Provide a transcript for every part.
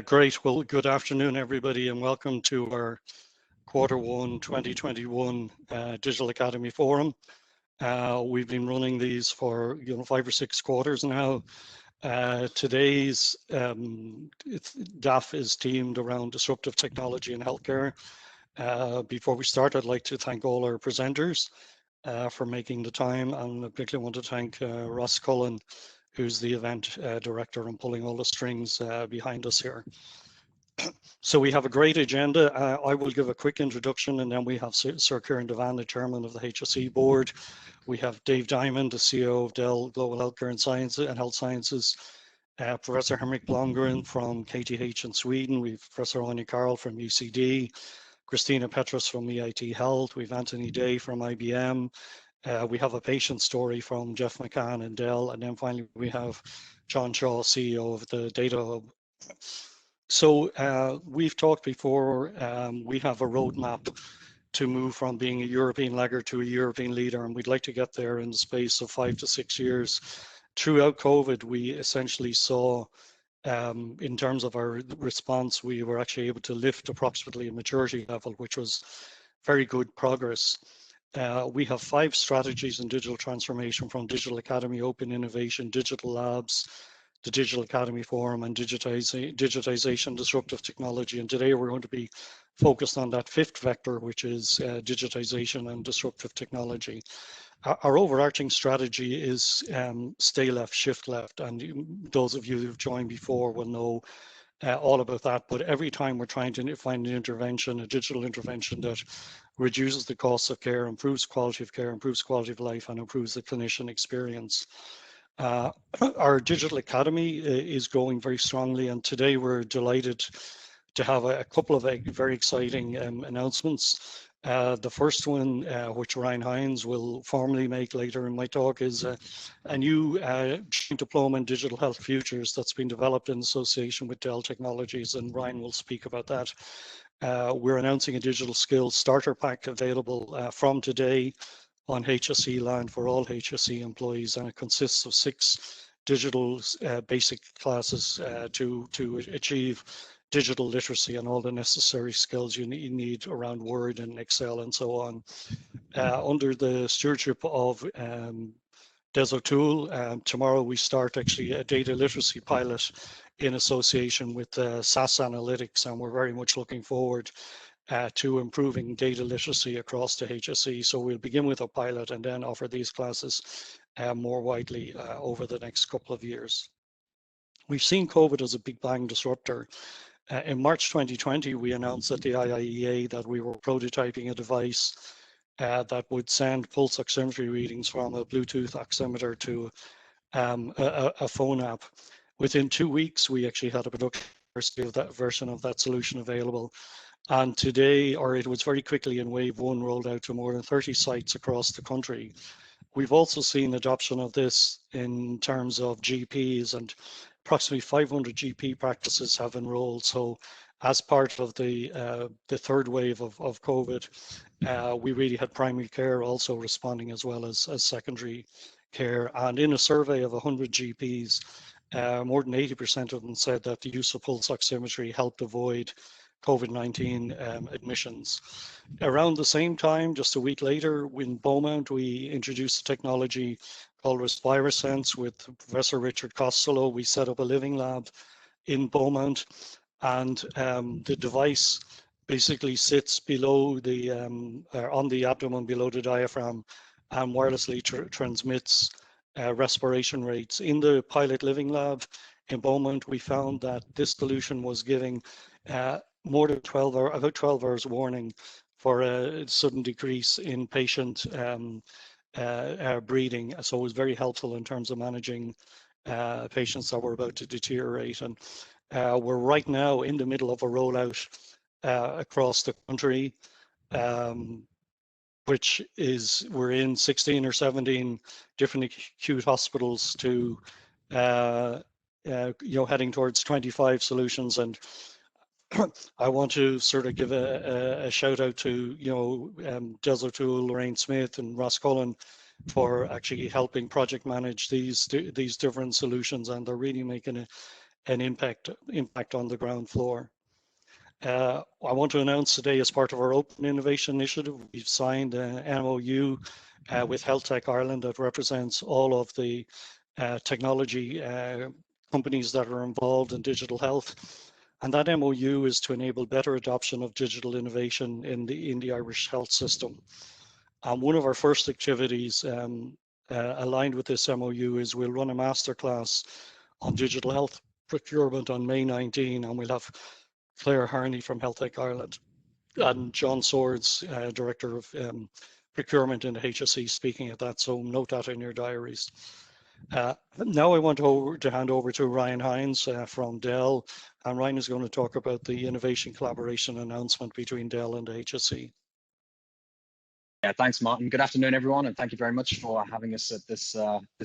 Great. Well, good afternoon, everybody, and welcome to our Q1 2021 Digital Academy Forum. We've been running these for 5 or 6 quarters now. Today's DAF is themed around disruptive technology in healthcare. Before we start, I'd like to thank all our presenters for making the time, and I particularly want to thank Ross Cullen, who's the event director and pulling all the strings behind us here. So we have a great agenda. I will give a quick introduction, and then we have Sir Kieran Devan, the chairman of the HSE board. We have Dave Diamond, the CEO of Dell Global Healthcare and Health Sciences. Professor Henrik Blomgren from KTH in Sweden. We have Professor Anya Carl from UCD. Christina Petrus from EIT Health. We have Anthony Day from IBM. We have a patient story from Jeff McCann and Dell, and then finally we have John Shaw, CEO of the Data Hub. So we've talked before, we have a roadmap to move from being a European laggard to a European leader, and we'd like to get there in the space of 5 to 6 years. Throughout COVID, we essentially saw, in terms of our response, we were actually able to lift approximately a maturity level, which was very good progress. We have 5 strategies in digital transformation, from Digital Academy, Open Innovation, Digital Labs, the Digital Academy Forum, and digitization, disruptive technology. And today we're going to be focused on that 5th vector, which is digitization and disruptive technology. Our overarching strategy is stay left, shift left. And those of you who've joined before will know all about that. But every time we're trying to find an intervention, a digital intervention that reduces the cost of care, improves quality of care, improves quality of life, and improves the clinician experience. Our Digital Academy is growing very strongly, and today we're delighted to have a couple of very exciting announcements. The first one, which Ryan Hines will formally make later in my talk, is a new Diploma in Digital Health Futures that's been developed in association with Dell Technologies, and Ryan will speak about that. We're announcing a digital skills starter pack available from today on HSE land for all HSE employees, and it consists of 6 digital basic classes to achieve digital literacy and all the necessary skills you need around Word and Excel and so on. Under the stewardship of Des O'Toole, tomorrow we start actually a data literacy pilot in association with SAS Analytics, and we're very much looking forward to improving data literacy across the HSE. So we'll begin with a pilot and then offer these classes more widely over the next couple of years. We've seen COVID as a big bang disruptor. In March 2020, we announced at the IIEA that we were prototyping a device that would send pulse oximetry readings from a Bluetooth oximeter to a phone app. Within 2 weeks, we actually had a production of that version of that solution available. And today, or it was very quickly in wave 1, rolled out to more than 30 sites across the country. We've also seen adoption of this in terms of GPs, and approximately 500 GP practices have enrolled. So as part of the 3rd wave of COVID, we really had primary care also responding, as well as secondary care. And in a survey of 100 GPs, more than 80% of them said that the use of pulse oximetry helped avoid COVID-19 admissions. Around the same time, just a week later, in Beaumont, we introduced a technology called RespiraSense with Professor Richard Costello. We set up a living lab in Beaumont, and the device basically sits below the on the abdomen below the diaphragm, and wirelessly transmits respiration rates. In the pilot living lab in Beaumont, we found that this solution was giving more than about 12 hours warning for a sudden decrease in patient breathing. So it was very helpful in terms of managing patients that were about to deteriorate. And we're right now in the middle of a rollout across the country, which is, we're in 16 or 17 different acute hospitals to, heading towards 25 solutions. And I want to sort of give a shout out to, Des O'Toole, Lorraine Smith, and Ross Cullen for actually helping project manage these different solutions, and they're really making an impact on the ground floor. I want to announce today, as part of our Open Innovation Initiative, we've signed an MOU with Health Tech Ireland that represents all of the technology companies that are involved in digital health. And that MOU is to enable better adoption of digital innovation in the Irish health system. One of our first activities aligned with this MOU is we'll run a masterclass on digital health procurement on May 19, and we'll have Claire Harney from Health Tech Ireland and John Swords, Director of Procurement in the HSE, speaking at that, so note that in your diaries. Now I want to hand over to Ryan Hines from Dell, and Ryan is going to talk about the innovation collaboration announcement between Dell and the HSE. Yeah, thanks, Martin. Good afternoon, everyone, and thank you very much for having us at this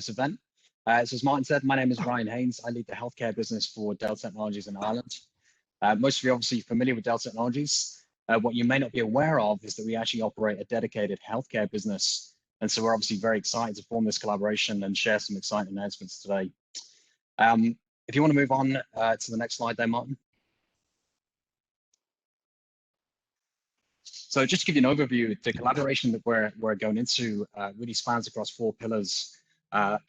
event. So as Martin said, my name is Ryan Haynes. I lead the healthcare business for Dell Technologies in Ireland. Most of you are obviously familiar with Dell Technologies. What you may not be aware of is that we actually operate a dedicated healthcare business. And so we're obviously very excited to form this collaboration and share some exciting announcements today. If you want to move on to the next slide there, Martin. So just to give you an overview, the collaboration that we're going into really spans across 4 pillars,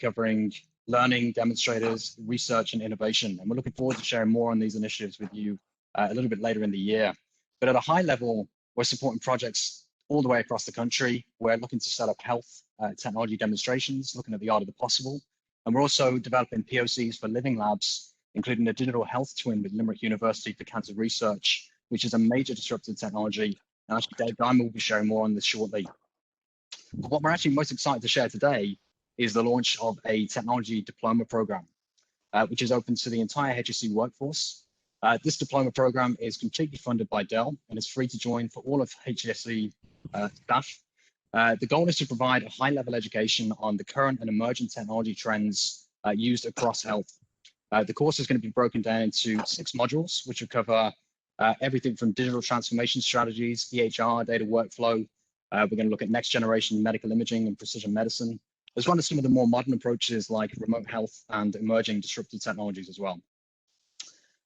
covering learning, demonstrators, research, and innovation. And we're looking forward to sharing more on these initiatives with you a little bit later in the year. But at a high level, we're supporting projects all the way across the country. We're looking to set up health technology demonstrations, looking at the art of the possible. And we're also developing POCs for living labs, including a digital health twin with Limerick University for cancer research, which is a major disruptive technology. And actually, Dave Diamond will be sharing more on this shortly. But what we're actually most excited to share today is the launch of a technology diploma program, which is open to the entire HSE workforce. This diploma program is completely funded by Dell and is free to join for all of HSE staff. The goal is to provide a high-level education on the current and emerging technology trends used across health. The course is going to be broken down into 6 modules, which will cover everything from digital transformation strategies, EHR, data workflow. We're going to look at next generation medical imaging and precision medicine, as well as some of the more modern approaches like remote health and emerging disruptive technologies as well.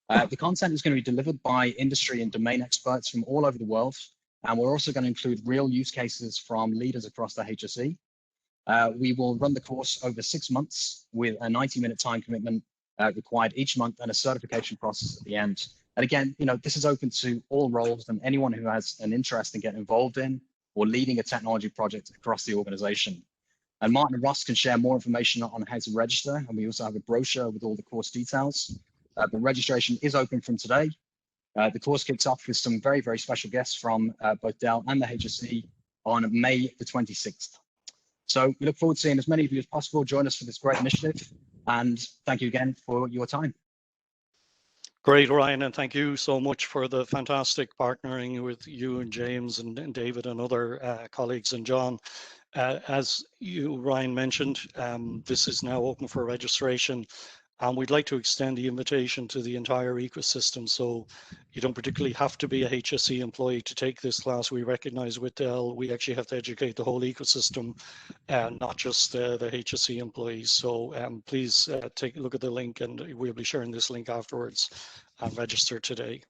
The content is going to be delivered by industry and domain experts from all over the world. And we're also going to include real use cases from leaders across the HSE. We will run the course over 6 months with a 90-minute time commitment required each month and a certification process at the end. And again, this is open to all roles and anyone who has an interest in getting involved in or leading a technology project across the organization. And Martin and Ross can share more information on how to register. And we also have a brochure with all the course details. But registration is open from today. The course kicks off with some very, very special guests from both Dell and the HSE on May the 26th. So we look forward to seeing as many of you as possible join us for this great initiative. And thank you again for your time. Great, Ryan, and thank you so much for the fantastic partnering with you and James and David and other colleagues and John. As you, Ryan, mentioned, this is now open for registration. And we'd like to extend the invitation to the entire ecosystem. So you don't particularly have to be a HSE employee to take this class. We recognize with Dell, we actually have to educate the whole ecosystem and not just the HSE employees. So please take a look at the link, and we'll be sharing this link afterwards and register today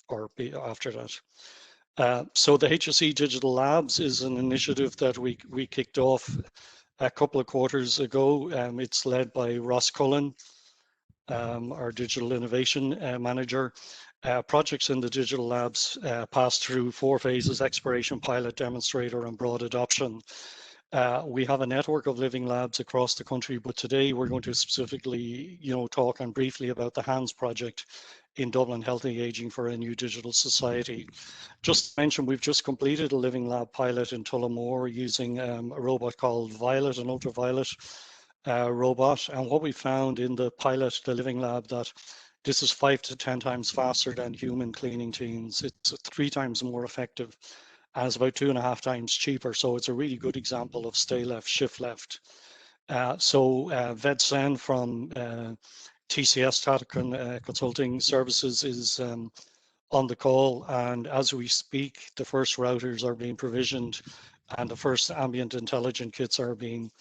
or after that. So the HSE Digital Labs is an initiative that we kicked off a couple of quarters ago. It's led by Ross Cullen, our digital innovation manager. Projects in the digital labs pass through 4 phases: exploration, pilot, demonstrator, and broad adoption. We have a network of living labs across the country, but today we're going to specifically, talk and briefly about the HANDS project in Dublin, Healthy Aging for a New Digital Society. Just to mention, we've just completed a living lab pilot in Tullamore using a robot called Violet, an ultraviolet robot. And what we found in the pilot, the living lab, that this is 5 to 10 times faster than human cleaning teams. It's 3 times more effective, and it's about 2.5 times cheaper. So it's a really good example of stay left, shift left. Vedsen from TCS, Tata Consulting Services, is on the call. And as we speak, the first routers are being provisioned and the first ambient intelligent kits are being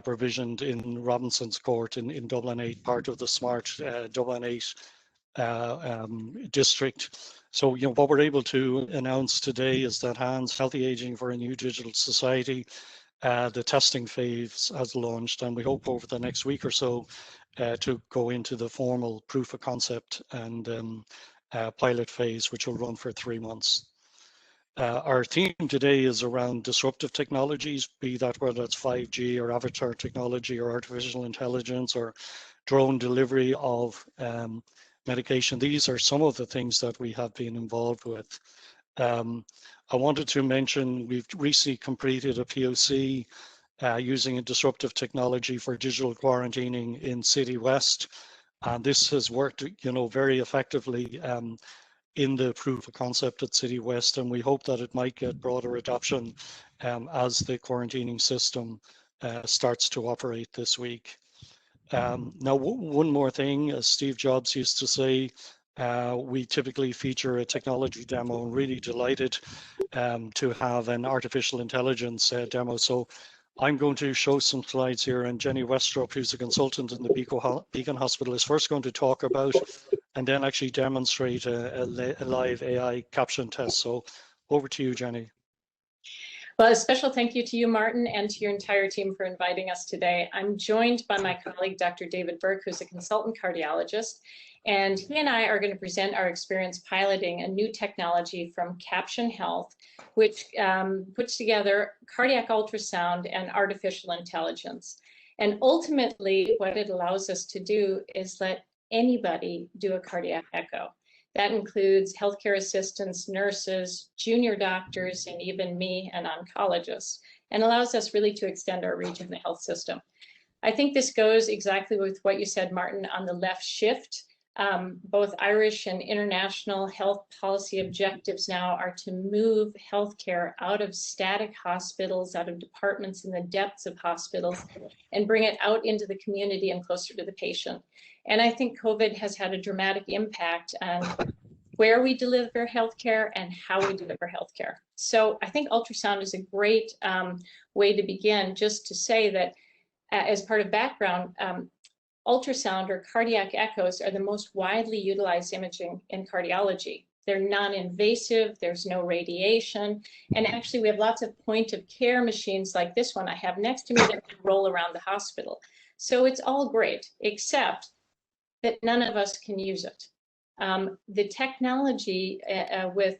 provisioned in Robinson's Court in Dublin 8, part of the smart Dublin 8 district. So, you know, what we're able to announce today is that HANS, Healthy Aging for a New Digital Society, the testing phase has launched, and we hope over the next week or so to go into the formal proof of concept and pilot phase, which will run for 3 months. Our theme today is around disruptive technologies, be that whether it's 5G or avatar technology or artificial intelligence or drone delivery of medication. These are some of the things that we have been involved with. I wanted to mention we've recently completed a POC using a disruptive technology for digital quarantining in City West. And this has worked, you know, very effectively in the proof of concept at City West, and we hope that it might get broader adoption as the quarantining system starts to operate this week. Now, one more thing, as Steve Jobs used to say, we typically feature a technology demo, and really delighted to have an artificial intelligence demo. So I'm going to show some slides here, and Jenny Westrup, who's a consultant in the Beacon Hospital, is first going to talk about and then actually demonstrate a live AI caption test. So over to you, Jenny. Well, a special thank you to you, Martin, and to your entire team for inviting us today. I'm joined by my colleague, Dr. David Burke, who's a consultant cardiologist, and he and I are going to present our experience piloting a new technology from Caption Health, which puts together cardiac ultrasound and artificial intelligence. And ultimately, what it allows us to do is let anybody do a cardiac echo. That includes healthcare assistants, nurses, junior doctors, and even me, an oncologist, and allows us really to extend our reach in the health system. I think this goes exactly with what you said, Martin, on the left shift. Both Irish and international health policy objectives now are to move healthcare out of static hospitals, out of departments in the depths of hospitals, and bring it out into the community and closer to the patient. And I think COVID has had a dramatic impact on where we deliver healthcare and how we deliver healthcare. So I think ultrasound is a great way to begin, just to say that as part of background, ultrasound or cardiac echoes are the most widely utilized imaging in cardiology. They're non-invasive, there's no radiation, and actually we have lots of point of care machines like this one I have next to me that can roll around the hospital. So it's all great, except that none of us can use it. The technology with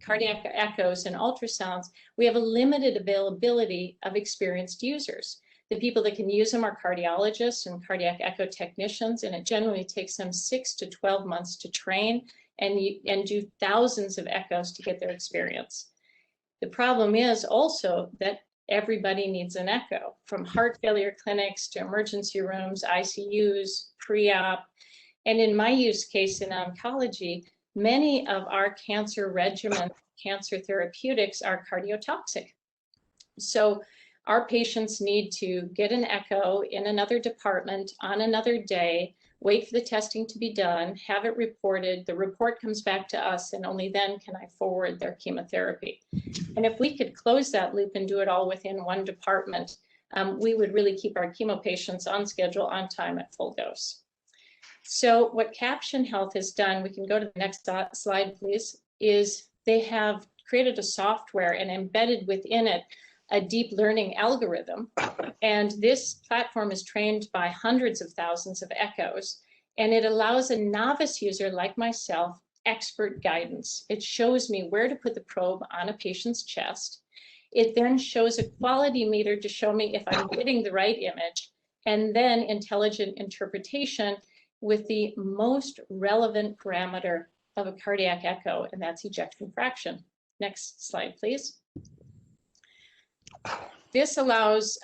cardiac echoes and ultrasounds, we have a limited availability of experienced users. The people that can use them are cardiologists and cardiac echo technicians, and it generally takes them 6 to 12 months to train and do thousands of echoes to get their experience. The problem is also that everybody needs an echo, from heart failure clinics to emergency rooms, ICUs, pre-op. And in my use case in oncology, many of our cancer regimens, cancer therapeutics are cardiotoxic. So our patients need to get an echo in another department on another day, wait for the testing to be done, have it reported, the report comes back to us, and only then can I forward their chemotherapy. And if we could close that loop and do it all within one department, we would really keep our chemo patients on schedule, on time, at full dose. So what Caption Health has done, we can go to the next slide, please, is they have created a software and embedded within it a deep learning algorithm. And this platform is trained by hundreds of thousands of echoes, and it allows a novice user like myself expert guidance. It shows me where to put the probe on a patient's chest. It then shows a quality meter to show me if I'm getting the right image, and then intelligent interpretation with the most relevant parameter of a cardiac echo, and that's ejection fraction. Next slide, please. This allows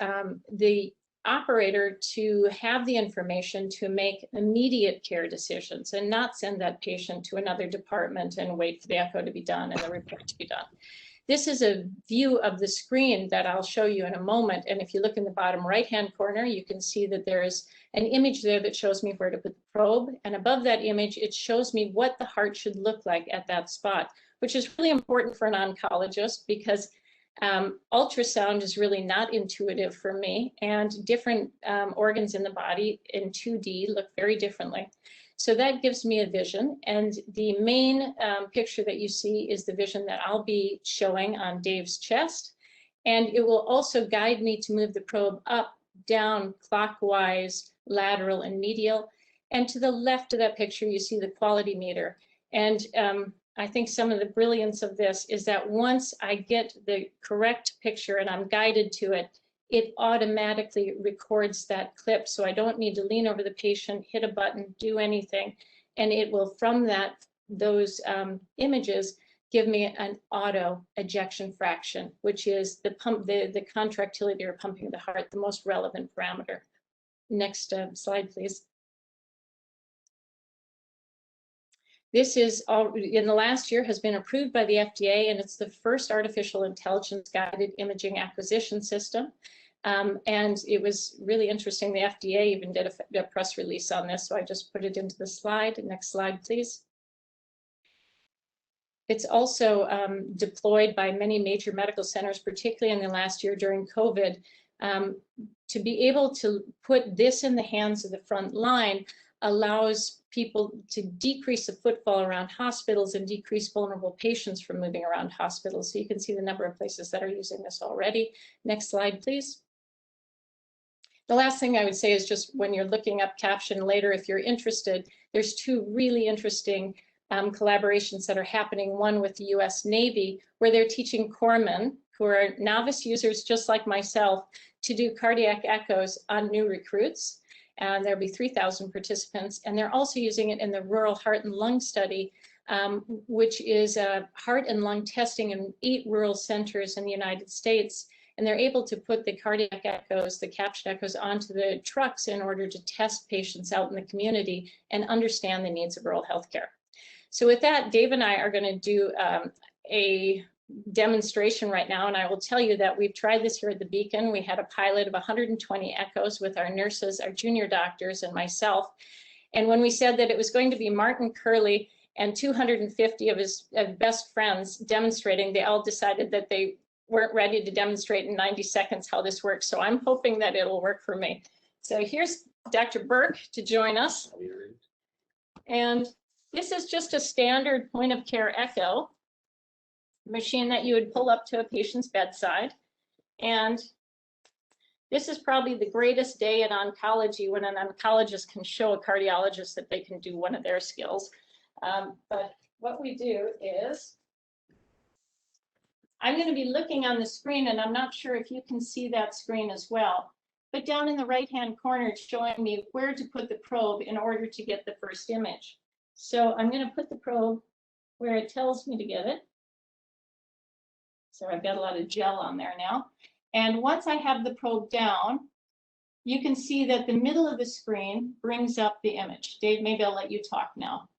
the operator to have the information to make immediate care decisions and not send that patient to another department and wait for the echo to be done and the report to be done. This is a view of the screen that I'll show you in a moment. And if you look in the bottom right-hand corner, you can see that there is an image there that shows me where to put the probe. And above that image, it shows me what the heart should look like at that spot, which is really important for an oncologist because Ultrasound is really not intuitive for me, and different organs in the body in 2D look very differently. So that gives me a vision, and the main picture that you see is the vision that I'll be showing on Dave's chest, and it will also guide me to move the probe up, down, clockwise, lateral, and medial. And to the left of that picture, you see the quality meter. And I think some of the brilliance of this is that once I get the correct picture and I'm guided to it, it automatically records that clip. So I don't need to lean over the patient, hit a button, do anything. And it will, from those images, give me an auto ejection fraction, which is the contractility or pumping of the heart, the most relevant parameter. Next slide, please. This is in the last year has been approved by the FDA, and it's the first artificial intelligence guided imaging acquisition system. And it was really interesting. The FDA even did a press release on this, so I just put it into the slide. Next slide, please. It's also deployed by many major medical centers, particularly in the last year during COVID. To be able to put this in the hands of the front line allows people to decrease the footfall around hospitals and decrease vulnerable patients from moving around hospitals. So you can see the number of places that are using this already. Next slide, please. The last thing I would say is just when you're looking up Caption later, if you're interested, there's two really interesting collaborations that are happening. One with the US Navy, where they're teaching corpsmen, who are novice users just like myself, to do cardiac echoes on new recruits. And there'll be 3,000 participants. And they're also using it in the rural heart and lung study, which is heart and lung testing in 8 rural centers in the United States. And they're able to put the cardiac echoes, the Caption echoes, onto the trucks in order to test patients out in the community and understand the needs of rural healthcare. So with that, Dave and I are going to do a demonstration right now, and I will tell you that we've tried this here at the Beacon. We had a pilot of 120 echoes with our nurses, our junior doctors, and myself. And when we said that it was going to be Martin Curley and 250 of his best friends demonstrating, they all decided that they weren't ready to demonstrate in 90 seconds how this works. So I'm hoping that it'll work for me. So here's Dr. Burke to join us. And this is just a standard point of care echo machine that you would pull up to a patient's bedside. And this is probably the greatest day in oncology when an oncologist can show a cardiologist that they can do one of their skills. But what we do is, I'm going to be looking on the screen, and I'm not sure if you can see that screen as well. But down in the right-hand corner, it's showing me where to put the probe in order to get the first image. So I'm going to put the probe where it tells me to get it. So I've got a lot of gel on there now. And once I have the probe down, you can see that the middle of the screen brings up the image. Dave, maybe I'll let you talk now.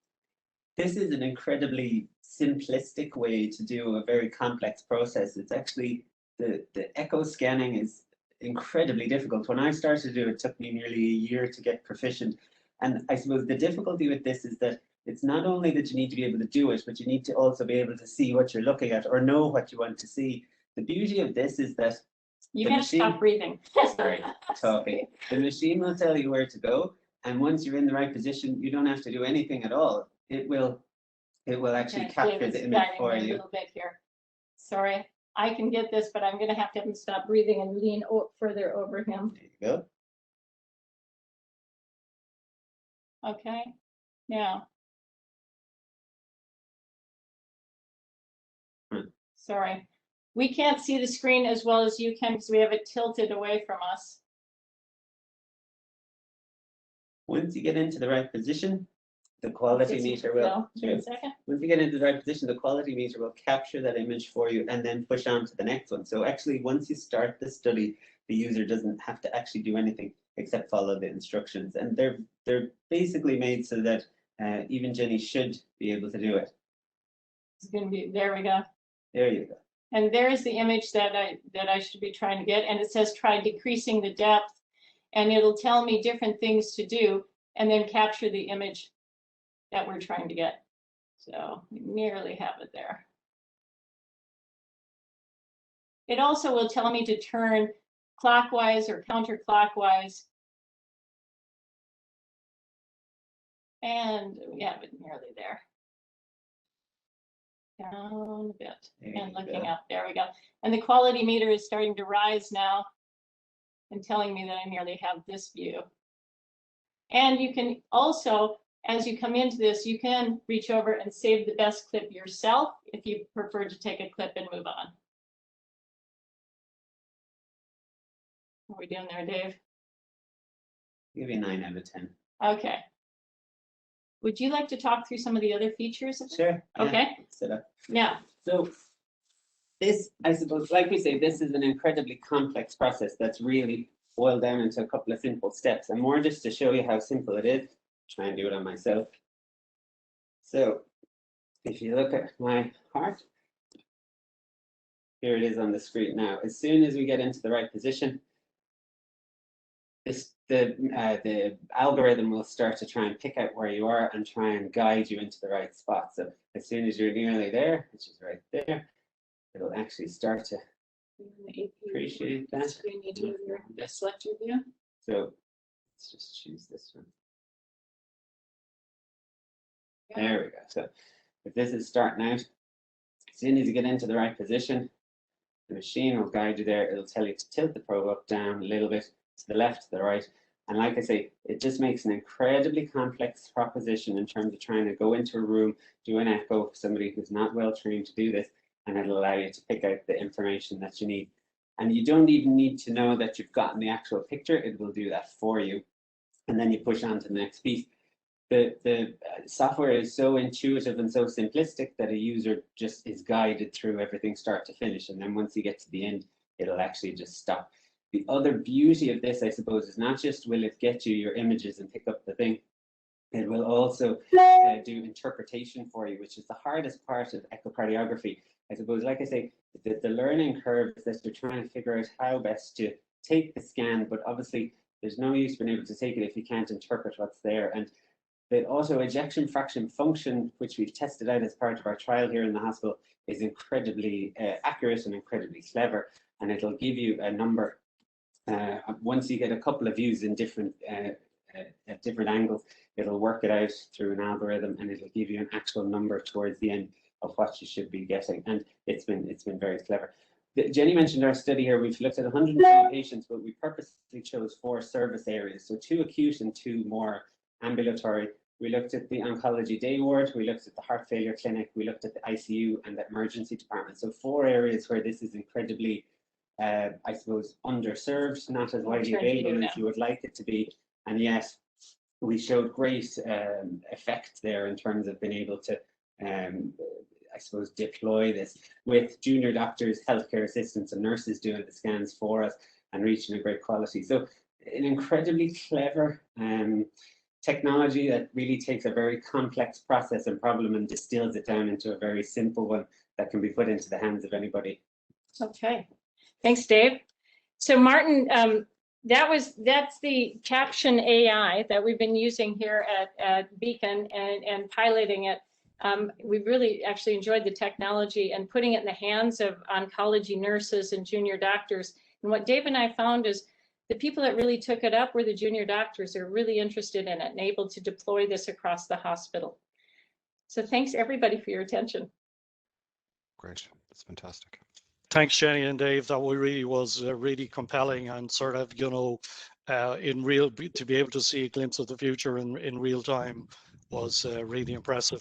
This is an incredibly simplistic way to do a very complex process. It's actually, the echo scanning is incredibly difficult. When I started to do it, it took me nearly a year to get proficient. And I suppose the difficulty with this is that it's not only that you need to be able to do it, but you need to also be able to see what you're looking at or know what you want to see. The beauty of this is that you have to stop breathing. Sorry, talking. The machine will tell you where to go, and once you're in the right position, you don't have to do anything at all. It will actually capture the image for you. A little bit here. Sorry, I can get this, but I'm going to have him stop breathing and lean further over him. There you go. Okay. Now. Sorry, we can't see the screen as well as you can because we have it tilted away from us. Once you get into the right position, the quality meter will. Once you get into the right position, the quality meter will capture that image for you and then push on to the next one. So actually, once you start the study, the user doesn't have to actually do anything except follow the instructions. And they're basically made so that even Jenny should be able to do it. It's going to be, there we go. There you go. And there's the image that I should be trying to get. And it says try decreasing the depth, and it'll tell me different things to do and then capture the image that we're trying to get. So we nearly have it there. It also will tell me to turn clockwise or counterclockwise. And yeah, but nearly there. Down a bit and looking up. There we go. And the quality meter is starting to rise now and telling me that I nearly have this view. And you can also, as you come into this, you can reach over and save the best clip yourself if you prefer to take a clip and move on. What are we doing there, Dave? Give you 9 out of 10. Okay. Would you like to talk through some of the other features of it? Sure. Okay. Set up. Yeah. So this, I suppose, like we say, this is an incredibly complex process that's really boiled down into a couple of simple steps. And more just to show you how simple it is, try and do it on myself. So if you look at my heart, here it is on the screen now. As soon as we get into the right position, the algorithm will start to try and pick out where you are and try and guide you into the right spot. So as soon as you're nearly there, which is right there, it'll actually start to appreciate that. So you need to select your view. So let's just choose this one. There we go. So if this is starting out, as soon as you get into the right position, the machine will guide you there. It'll tell you to tilt the probe up, down a little bit, to the left, to the right. And like I say, it just makes an incredibly complex proposition in terms of trying to go into a room, do an echo for somebody who's not well trained to do this, and it'll allow you to pick out the information that you need. And you don't even need to know that you've gotten the actual picture. It will do that for you. And then you push on to the next piece. The software is so intuitive and so simplistic that a user just is guided through everything start to finish. And then once you get to the end, it'll actually just stop. The other beauty of this, I suppose, is not just will it get you your images and pick up the thing, it will also do interpretation for you, which is the hardest part of echocardiography. I suppose, like I say, the learning curve is that you're trying to figure out how best to take the scan, but obviously there's no use being able to take it if you can't interpret what's there. And the auto ejection fraction function, which we've tested out as part of our trial here in the hospital, is incredibly accurate and incredibly clever, and it'll give you a number. Once you get a couple of views in different angles, it'll work it out through an algorithm, and it'll give you an actual number towards the end of what you should be getting. And it's been very clever. Jenny mentioned our study here. We've looked at 120 patients, but we purposely chose 4 service areas, so 2 acute and 2 more ambulatory. We looked at the oncology day ward, we looked at the heart failure clinic, we looked at the ICU and the emergency department. So 4 areas where this is incredibly I suppose underserved, not as widely available as you would like it to be, and yet we showed great effect there in terms of being able to I suppose deploy this with junior doctors, healthcare assistants and nurses doing the scans for us and reaching a great quality. So an incredibly clever technology that really takes a very complex process and problem and distills it down into a very simple one that can be put into the hands of anybody. Okay. Thanks, Dave. So Martin, that's the Caption AI that we've been using here at Beacon and piloting it. We've really actually enjoyed the technology and putting it in the hands of oncology nurses and junior doctors. And what Dave and I found is the people that really took it up were the junior doctors. They're really interested in it and able to deploy this across the hospital. So thanks everybody for your attention. Great, that's fantastic. Thanks, Jenny and Dave. That really was really compelling and sort of, you know, to be able to see a glimpse of the future in real time was really impressive.